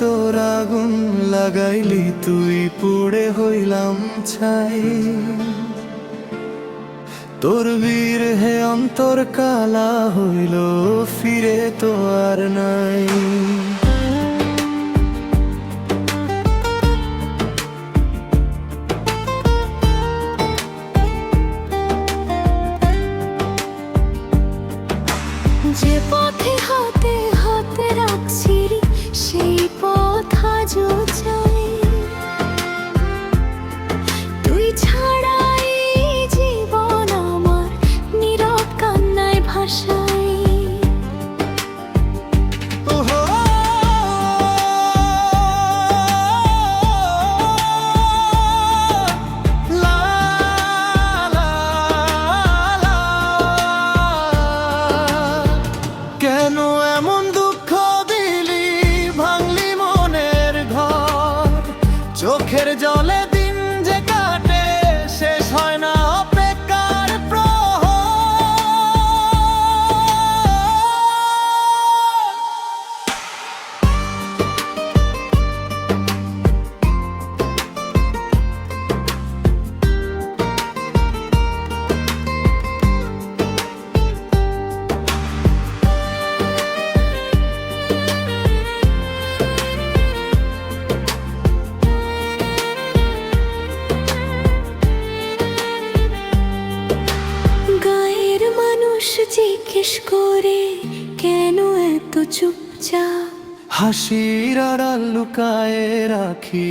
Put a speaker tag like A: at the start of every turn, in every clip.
A: তোর আগুন লাগাইলি তুই পুড়ে হইলাম ছাই। তোর বীর হে অন্তর কালা হইল ফিরে তো আর নাই।
B: যে পথে হাতে হাতে রাখছিলি সেই পথ আজও চাই। তুই ছাড়া এই জীবন আমার নীরব কান্নায় ভাসাই।
A: কেন এমন দুঃখ দিলি ভাঙলি মনের ঘর, চোখের জলে দিন যে কাটে শেষ হয় না অপেক্ষার প্রহর।
B: জিজ্ঞেস করে কেন এত চুপচাপ,
A: হাসির আড়াল লুকায়ে রাখি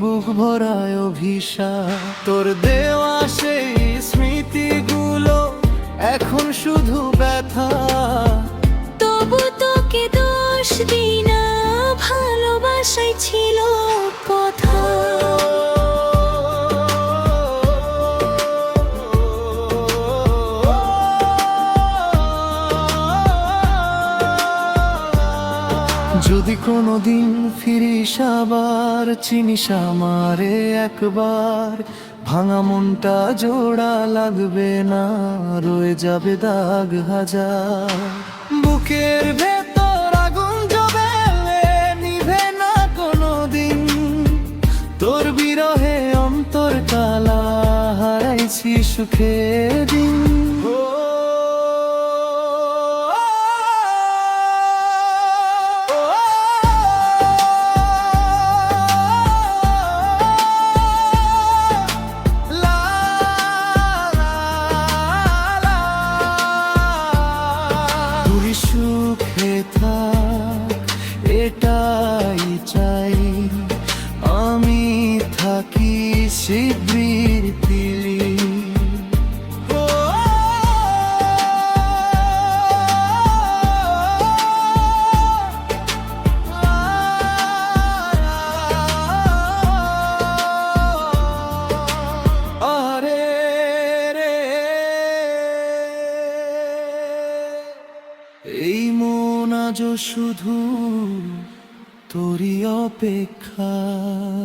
A: বুক ভরায় অভিশাপ। তোর দেওয়া সেই স্মৃতিগুলো এখন শুধু ব্যথা।
B: তবু তোকে দোষ দিই না, ভালোবাসাই ছিল কথা।
A: যদি কোনোদিন ফিরিস আবার চিনিস আমারে একবার, ভাঙা মনটা জোড়া লাগবে না, রয়ে যাবে দাগ হাজার। বুকের ভেতর আগুন জ্বলে নিভে না কোনোদিন, তোর বিরহে অন্তর কালা হারাইছি সুখের দিন। সুখে থাক এটাই চাই, আমি থাকি শিবির দিলি। এই মন আজও শুধু তোরই অপেক্ষায়।